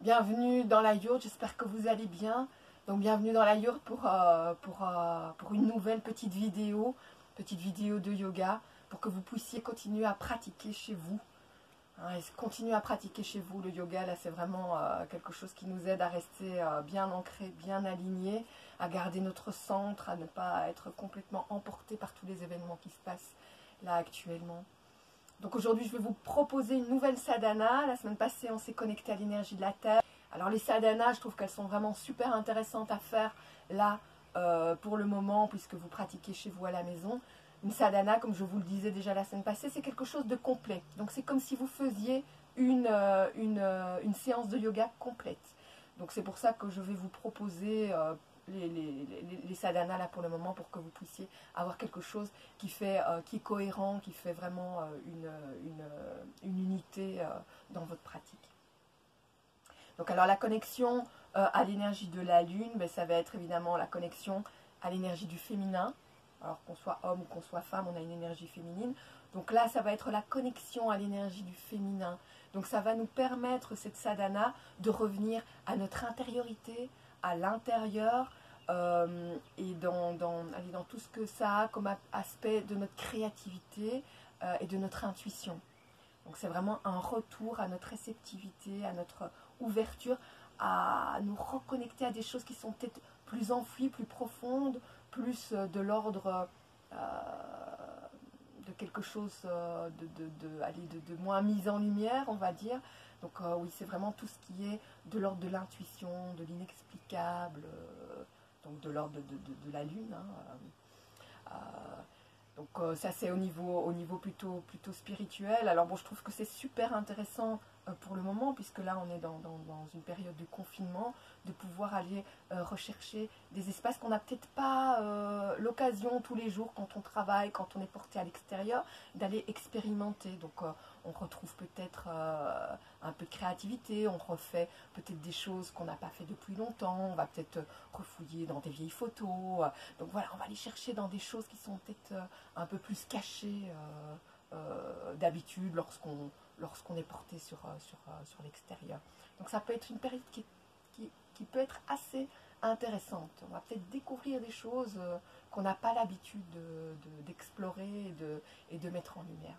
Bienvenue dans la yourte, j'espère que vous allez bien. Donc bienvenue dans la yourte pour une nouvelle petite vidéo de yoga, pour que vous puissiez continuer à pratiquer chez vous. Hein, et continuer à pratiquer chez vous le yoga, là c'est vraiment quelque chose qui nous aide à rester bien ancré, bien aligné, à garder notre centre, à ne pas être complètement emporté par tous les événements qui se passent là actuellement. Donc aujourd'hui, je vais vous proposer une nouvelle sadhana. La semaine passée, on s'est connecté à l'énergie de la Terre. Alors les sadhanas, je trouve qu'elles sont vraiment super intéressantes à faire là pour le moment, puisque vous pratiquez chez vous à la maison. Une sadhana, comme je vous le disais déjà la semaine passée, c'est quelque chose de complet. Donc c'est comme si vous faisiez une séance de yoga complète. Donc c'est pour ça que je vais vous proposer les sadhanas là pour le moment, pour que vous puissiez avoir quelque chose qui est cohérent, qui fait vraiment une unité dans votre pratique. Donc alors la connexion à l'énergie de la lune, ben, ça va être évidemment la connexion à l'énergie du féminin. Alors qu'on soit homme ou qu'on soit femme, on a une énergie féminine. Donc là, ça va être la connexion à l'énergie du féminin. Donc ça va nous permettre, cette sadhana, de revenir à notre intériorité, à l'intérieur, et dans tout ce que ça a comme aspect de notre créativité et de notre intuition. Donc c'est vraiment un retour à notre réceptivité, à notre ouverture, à nous reconnecter à des choses qui sont peut-être plus enfouies, plus profondes, plus de l'ordre de quelque chose de moins mis en lumière, on va dire. Donc oui, c'est vraiment tout ce qui est de l'ordre de l'intuition, de l'inexplicable, donc de l'ordre de la lune. Hein. Donc ça c'est au niveau plutôt spirituel. Alors bon, je trouve que c'est super intéressant pour le moment, puisque là on est dans une période de confinement, de pouvoir aller rechercher des espaces qu'on n'a peut-être pas l'occasion tous les jours quand on travaille, quand on est porté à l'extérieur, d'aller expérimenter. Donc on retrouve peut-être un peu de créativité, on refait peut-être des choses qu'on n'a pas fait depuis longtemps, on va peut-être refouiller dans des vieilles photos. Donc voilà, on va aller chercher dans des choses qui sont peut-être un peu plus cachées d'habitude lorsqu'on est porté sur l'extérieur. Donc ça peut être une période qui peut être assez intéressante. On va peut-être découvrir des choses qu'on n'a pas l'habitude d'explorer et de mettre en lumière.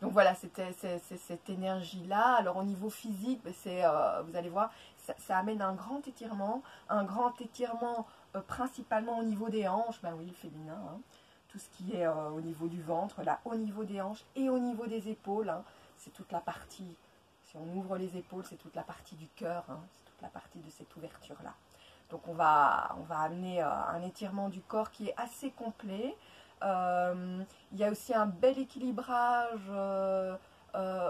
Donc voilà, c'était cette énergie-là. Alors au niveau physique, vous allez voir, ça amène un grand étirement principalement au niveau des hanches, ben oui, le féminin, hein. Tout ce qui est au niveau du ventre, là, au niveau des hanches et au niveau des épaules, hein. C'est toute la partie, si on ouvre les épaules, c'est toute la partie du cœur, hein. C'est toute la partie de cette ouverture-là. Donc on va amener un étirement du corps qui est assez complet. Il y a aussi un bel équilibrage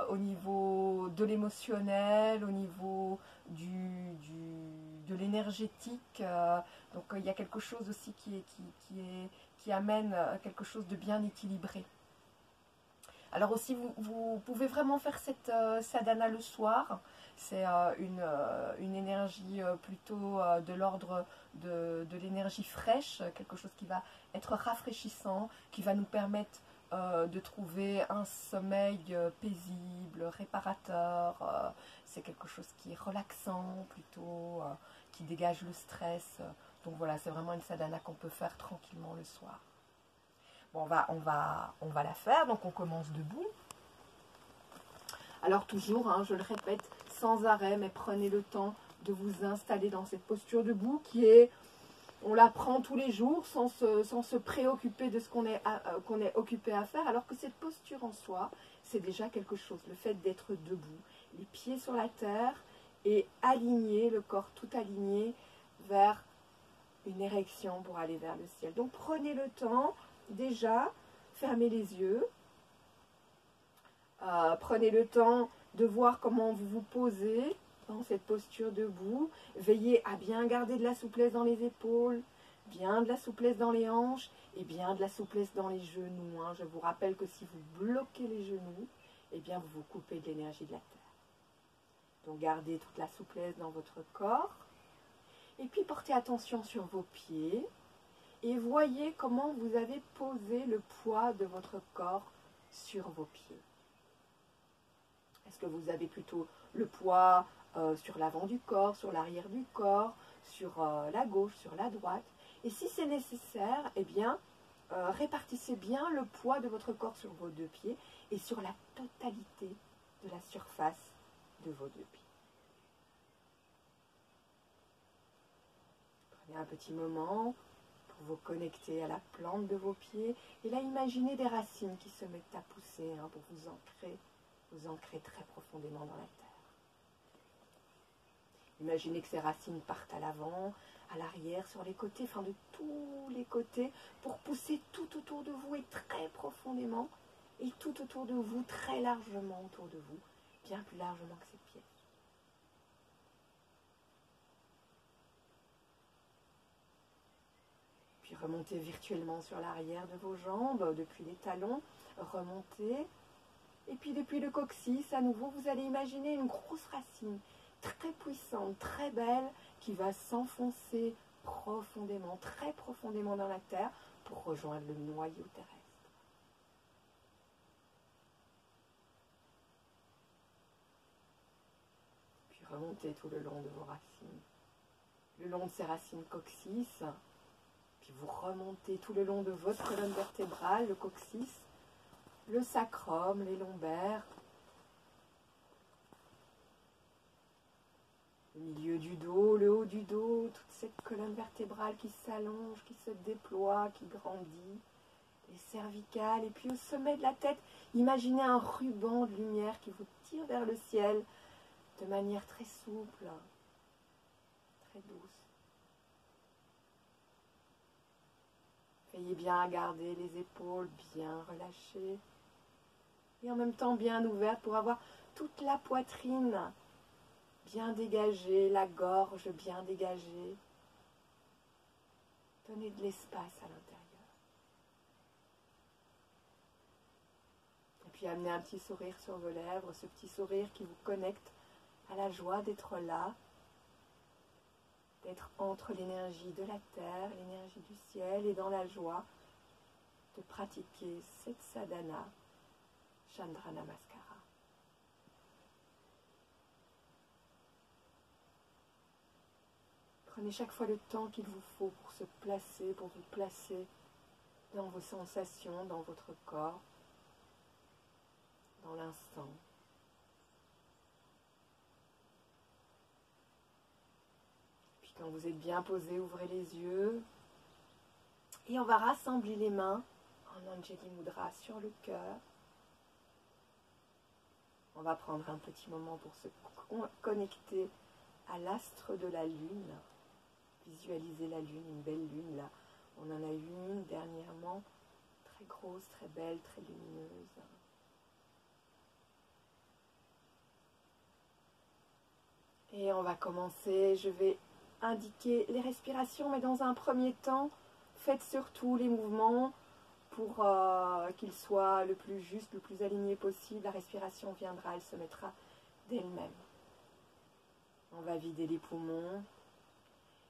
au niveau de l'émotionnel, au niveau de l'énergétique. Donc il y a quelque chose aussi qui amène quelque chose de bien équilibré. Alors aussi, vous pouvez vraiment faire cette sadhana le soir. C'est une énergie plutôt de l'ordre de l'énergie fraîche, quelque chose qui va être rafraîchissant, qui va nous permettre de trouver un sommeil paisible, réparateur. C'est quelque chose qui est relaxant plutôt, qui dégage le stress. Donc voilà, c'est vraiment une sadhana qu'on peut faire tranquillement le soir. Bon, on va la faire, donc on commence debout. Alors toujours, hein, je le répète, sans arrêt, mais prenez le temps de vous installer dans cette posture debout qui est, on la prend tous les jours sans se préoccuper de ce qu'on est occupé à faire, alors que cette posture en soi, c'est déjà quelque chose. Le fait d'être debout, les pieds sur la terre et aligné, le corps tout aligné vers une érection pour aller vers le ciel. Donc prenez le temps, déjà, fermez les yeux. Prenez le temps de voir comment vous vous posez dans cette posture debout. Veillez à bien garder de la souplesse dans les épaules, bien de la souplesse dans les hanches et bien de la souplesse dans les genoux. Hein. Je vous rappelle que si vous bloquez les genoux, eh bien vous vous coupez de l'énergie de la terre. Donc gardez toute la souplesse dans votre corps. Et puis portez attention sur vos pieds et voyez comment vous avez posé le poids de votre corps sur vos pieds. Est-ce que vous avez plutôt le poids sur l'avant du corps, sur l'arrière du corps, sur la gauche, sur la droite. Et si c'est nécessaire, eh bien, répartissez bien le poids de votre corps sur vos deux pieds et sur la totalité de la surface de vos deux pieds. Prenez un petit moment pour vous connecter à la plante de vos pieds. Et là, imaginez des racines qui se mettent à pousser pour vous ancrer très profondément dans la terre. Imaginez que ces racines partent à l'avant, à l'arrière, sur les côtés, enfin de tous les côtés, pour pousser tout autour de vous et très profondément, et tout autour de vous, très largement autour de vous, bien plus largement que ces pieds. Puis remontez virtuellement sur l'arrière de vos jambes, depuis les talons, remontez, et puis depuis le coccyx, à nouveau, vous allez imaginer une grosse racine, très puissante, très belle, qui va s'enfoncer profondément, très profondément dans la terre pour rejoindre le noyau terrestre. Puis remontez tout le long de vos racines, le long de ces racines coccyx, puis vous remontez tout le long de votre colonne vertébrale, le coccyx, le sacrum, les lombaires, le milieu du dos, le haut du dos, toute cette colonne vertébrale qui s'allonge, qui se déploie, qui grandit, les cervicales, et puis au sommet de la tête, imaginez un ruban de lumière qui vous tire vers le ciel de manière très souple, très douce. Veillez bien à garder les épaules bien relâchées et en même temps bien ouvertes pour avoir toute la poitrine bien dégagée, la gorge bien dégagée. Donnez de l'espace à l'intérieur. Et puis amenez un petit sourire sur vos lèvres, ce petit sourire qui vous connecte à la joie d'être là, d'être entre l'énergie de la terre, l'énergie du ciel et dans la joie de pratiquer cette sadhana, Chandra Namaskara. Prenez chaque fois le temps qu'il vous faut pour se placer, pour vous placer dans vos sensations, dans votre corps, dans l'instant. Puis quand vous êtes bien posé, ouvrez les yeux et on va rassembler les mains en Anjali Mudra sur le cœur. On va prendre un petit moment pour se connecter à l'astre de la lune. Visualisez la lune, une belle lune là. On en a eu une dernièrement, très grosse, très belle, très lumineuse. Et on va commencer, je vais indiquer les respirations, mais dans un premier temps, faites surtout les mouvements pour qu'ils soient le plus juste, le plus aligné possible. La respiration viendra, elle se mettra d'elle-même. On va vider les poumons.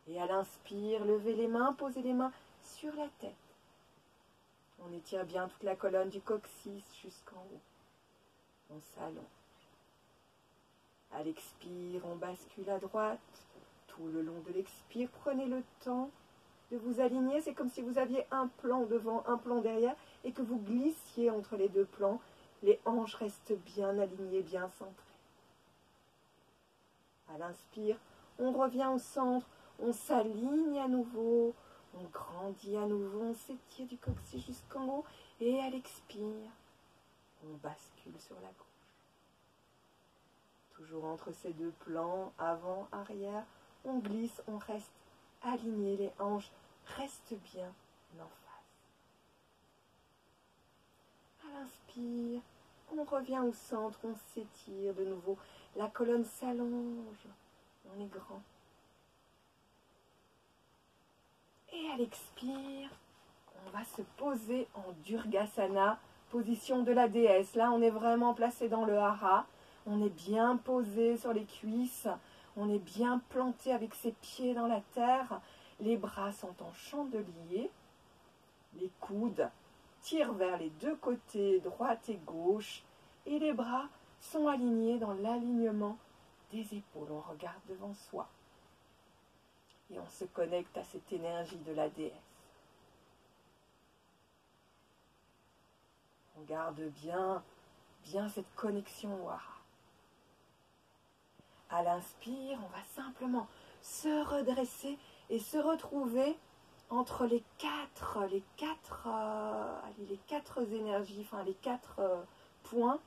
Et à l'inspire, levez les mains, posez les mains sur la tête. On étire bien toute la colonne du coccyx jusqu'en haut. On s'allonge. À l'expire, on bascule à droite. Tout le long de l'expire, prenez le temps de vous aligner. C'est comme si vous aviez un plan devant, un plan derrière, et que vous glissiez entre les deux plans. Les hanches restent bien alignées, bien centrées. À l'inspire, on revient au centre. On s'aligne à nouveau, on grandit à nouveau, on s'étire du coccyx jusqu'en haut et à l'expire, on bascule sur la gauche. Toujours entre ces deux plans, avant, arrière, on glisse, on reste aligné, les hanches restent bien en face. À l'inspire, on revient au centre, on s'étire de nouveau, la colonne s'allonge, on est grand. Et à l'expire, on va se poser en Durgasana, position de la déesse. Là, on est vraiment placé dans le hara. On est bien posé sur les cuisses. On est bien planté avec ses pieds dans la terre. Les bras sont en chandelier. Les coudes tirent vers les deux côtés, droite et gauche. Et les bras sont alignés dans l'alignement des épaules. On regarde devant soi. Et on se connecte à cette énergie de la déesse. On garde bien cette connexion au hara. À l'inspire, on va simplement se redresser et se retrouver entre les quatre énergies, enfin les quatre points.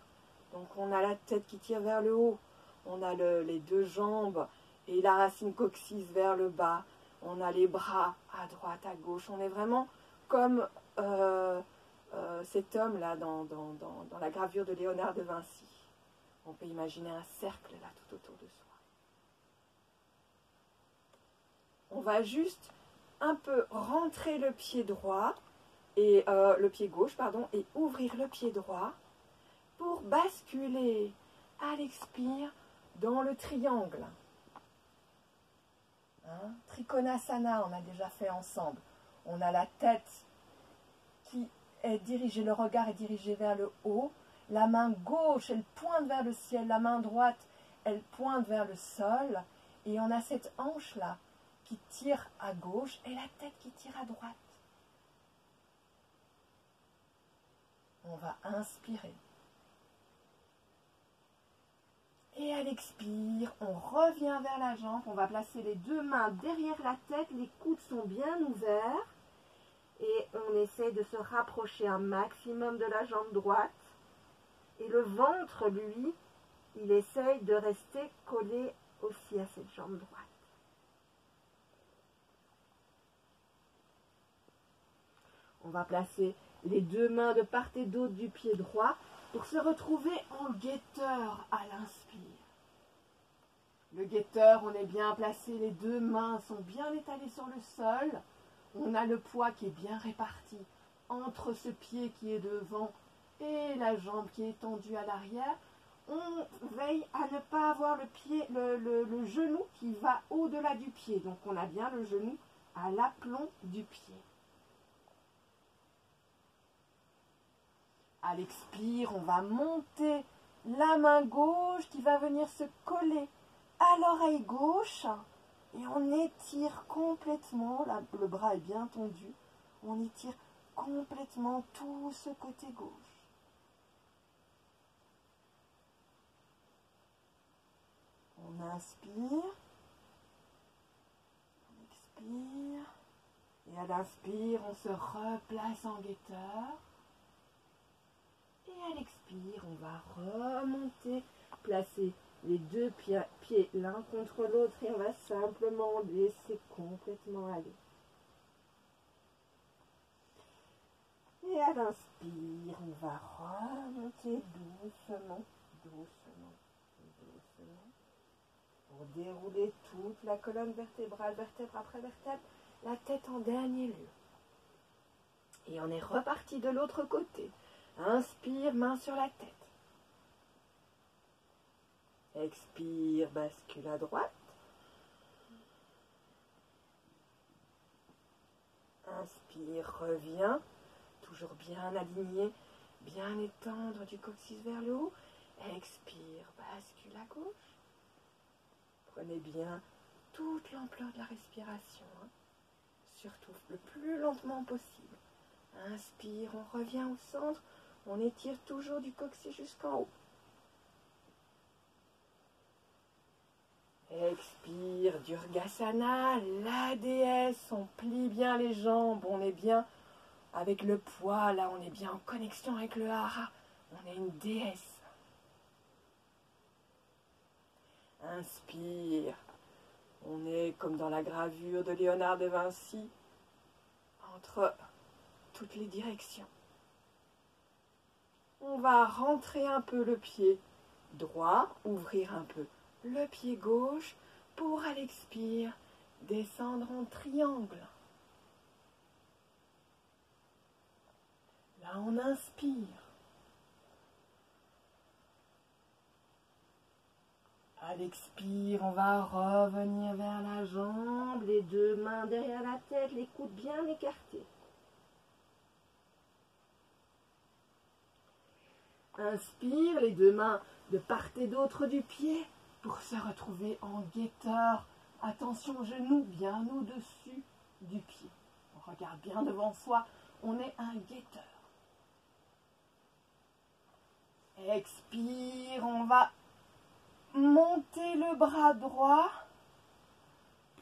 Donc on a la tête qui tire vers le haut, on a les deux jambes et la racine coccyx vers le bas, on a les bras à droite, à gauche. On est vraiment comme cet homme-là dans la gravure de Léonard de Vinci. On peut imaginer un cercle là tout autour de soi. On va juste un peu rentrer le pied droit et le pied gauche, pardon, et ouvrir le pied droit pour basculer à l'expire dans le triangle. Hein? Trikonasana, on a déjà fait ensemble. On a la tête qui est dirigée, le regard est dirigé vers le haut. La main gauche, elle pointe vers le ciel. La main droite, elle pointe vers le sol. Et on a cette hanche-là qui tire à gauche et la tête qui tire à droite. On va inspirer. Et à l'expire, on revient vers la jambe. On va placer les deux mains derrière la tête. Les coudes sont bien ouverts. Et on essaie de se rapprocher un maximum de la jambe droite. Et le ventre, lui, il essaye de rester collé aussi à cette jambe droite. On va placer les deux mains de part et d'autre du pied droit pour se retrouver en guetteur à l'inspire. Le guetteur, on est bien placé, les deux mains sont bien étalées sur le sol. On a le poids qui est bien réparti entre ce pied qui est devant et la jambe qui est tendue à l'arrière. On veille à ne pas avoir le genou qui va au-delà du pied. Donc on a bien le genou à l'aplomb du pied. À l'expire, on va monter la main gauche qui va venir se coller à l'oreille gauche et on étire complètement, le bras est bien tendu, on étire complètement tout ce côté gauche. On inspire, on expire et à l'inspire, on se replace en guetteur. Et à l'expire, on va remonter, placer les deux pieds l'un contre l'autre et on va simplement laisser complètement aller. Et à l'inspire, on va remonter doucement, doucement, doucement, pour dérouler toute la colonne vertébrale, vertèbre après vertèbre, la tête en dernier lieu. Et on est reparti de l'autre côté. Inspire, main sur la tête. Expire, bascule à droite. Inspire, reviens. Toujours bien aligné, bien étendre du coccyx vers le haut. Expire, bascule à gauche. Prenez bien toute l'ampleur de la respiration. Hein. Surtout le plus lentement possible. Inspire, on revient au centre. On étire toujours du coccyx jusqu'en haut. Expire, Durgasana, la déesse. On plie bien les jambes. On est bien avec le poids. Là, on est bien en connexion avec le hara. On est une déesse. Inspire. On est comme dans la gravure de Léonard de Vinci. Entre toutes les directions. On va rentrer un peu le pied droit, ouvrir un peu le pied gauche pour à l'expire descendre en triangle. Là, on inspire. À l'expire, on va revenir vers la jambe, les deux mains derrière la tête, les coudes bien écartés. Inspire, les deux mains de part et d'autre du pied pour se retrouver en guetteur. Attention, genou bien au-dessus du pied. On regarde bien devant soi, on est un guetteur. Expire, on va monter le bras droit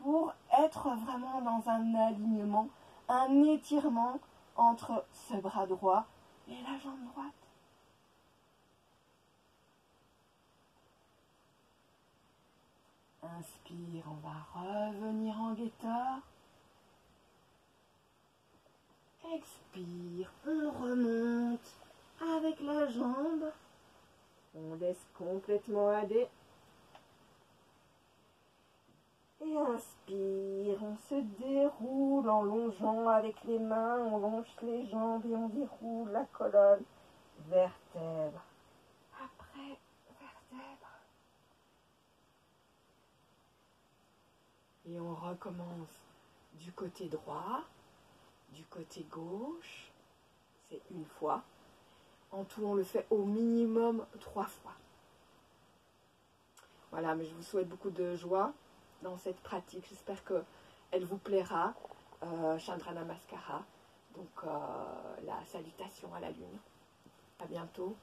pour être vraiment dans un alignement, un étirement entre ce bras droit et la jambe droite. Inspire, on va revenir en guetteur. Expire, on remonte avec la jambe. On laisse complètement aller. Et inspire, on se déroule en longeant avec les mains, on longe les jambes et on déroule la colonne, vertèbre après vertèbre. Et on recommence du côté droit, du côté gauche, c'est une fois. En tout, on le fait au minimum 3 fois. Voilà, mais je vous souhaite beaucoup de joie dans cette pratique. J'espère qu'elle vous plaira. Chandra Namaskara, donc la salutation à la lune. À bientôt.